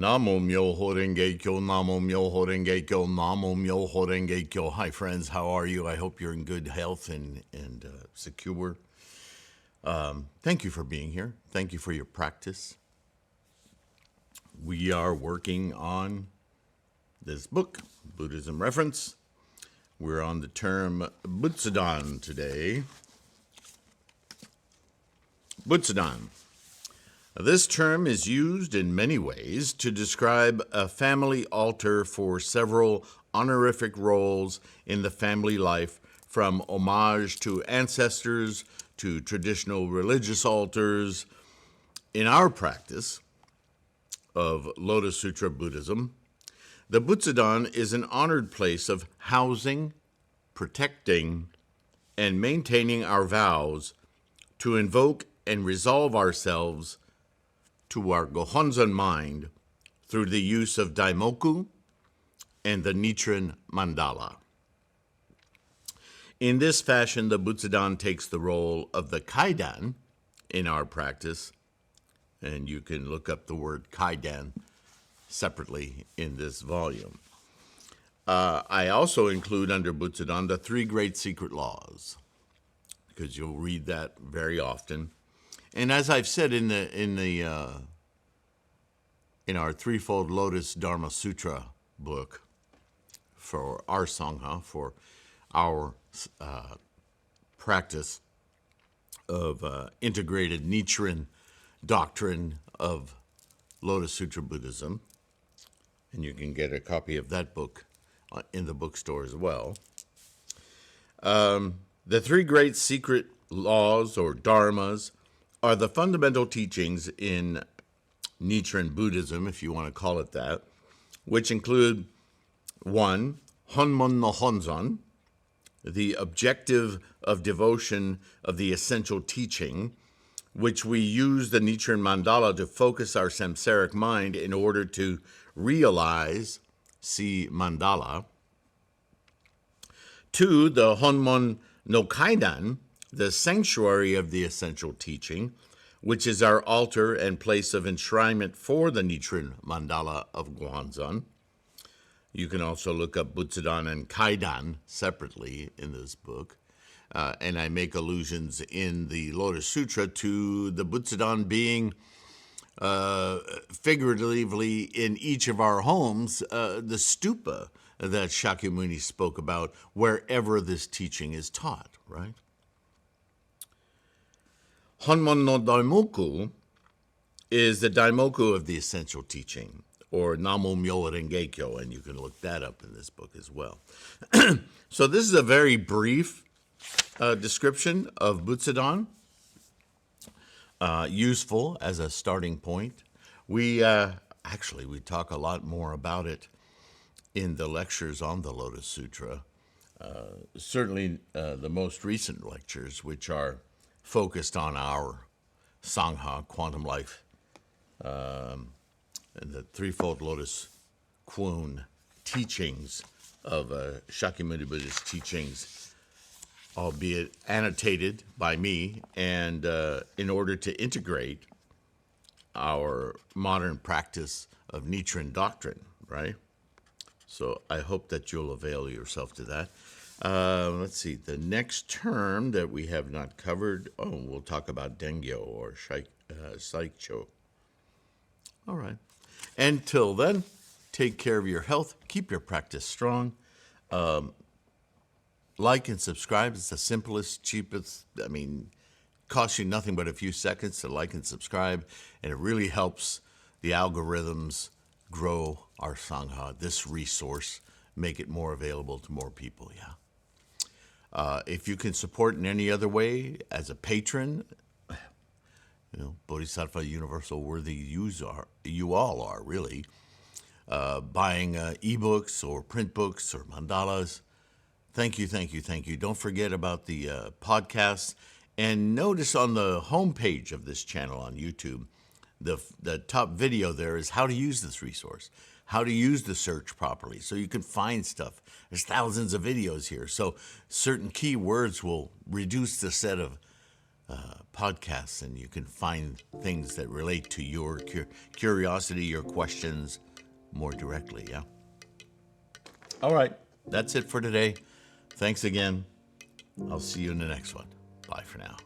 Namo Myoho Renge Kyo, Namo Myoho Renge Kyo, Namo Myoho Renge Kyo. Hi, friends. How are you? I hope you're in good health and secure. Thank you for being here. Thank you for your practice. We are working on this book, Buddhism Reference. We're on the term Butsudan today. Butsudan. This term is used in many ways to describe a family altar for several honorific roles in the family life, from homage to ancestors to traditional religious altars. In our practice of Lotus Sutra Buddhism, the Butsudan is an honored place of housing, protecting, and maintaining our vows to invoke and resolve ourselves to our Gohonzon mind through the use of Daimoku and the Nichiren Mandala. In this fashion, the Butsudan takes the role of the Kaidan in our practice, and you can look up the word Kaidan separately in this volume. I also include under Butsudan the three great secret laws, because you'll read that very often. And as I've said in our Threefold Lotus Dharma Sutra book for our Sangha, for our practice of integrated Nichiren doctrine of Lotus Sutra Buddhism, and you can get a copy of that book in the bookstore as well. The three great secret laws, or dharmas, are the fundamental teachings in Nichiren Buddhism, if you want to call it that, which include 1. Honmon no Honzon, the objective of devotion of the essential teaching, which we use the Nichiren Mandala to focus our samsaric mind in order to realize, see Mandala. 2. The Honmon no Kaidan, the sanctuary of the essential teaching, which is our altar and place of enshrinement for the Nichiren Mandala of Gohonzon. You can also look up Butsudan and Kaidan separately in this book. And I make allusions in the Lotus Sutra to the Butsudan being figuratively in each of our homes, the stupa that Shakyamuni spoke about wherever this teaching is taught, right? Honmon no Daimoku is the Daimoku of the essential teaching, or Namo Myoho Renge Kyo, and you can look that up in this book as well. So this is a very brief description of Butsudan, useful as a starting point. We talk a lot more about it in the lectures on the Lotus Sutra. Certainly the most recent lectures, which are focused on our Sangha, quantum life, and the Threefold Lotus Kwun teachings of Shakyamuni Buddhist teachings, albeit annotated by me, and in order to integrate our modern practice of Nichiren doctrine, right? So I hope that you'll avail yourself to that. Let's see, the next term that we have not covered, we'll talk about Dengyo or Saicho. All right. Until then, take care of your health, keep your practice strong. Like and subscribe. It's the simplest, cheapest, costs you nothing but a few seconds to like and subscribe, and it really helps the algorithms grow our Sangha, this resource, make it more available to more people, yeah. If you can support in any other way, as a patron, Bodhisattva Universal Worthy you all are, really. Buying ebooks or print books or mandalas. Thank you, thank you, thank you. Don't forget about the podcasts. And notice on the homepage of this channel on YouTube, the top video there is how to use this resource, how to use the search properly so you can find stuff. There's thousands of videos here, so certain keywords will reduce the set of podcasts, and you can find things that relate to your curiosity, your questions more directly. Yeah. All right. That's it for today. Thanks again. I'll see you in the next one. Bye for now.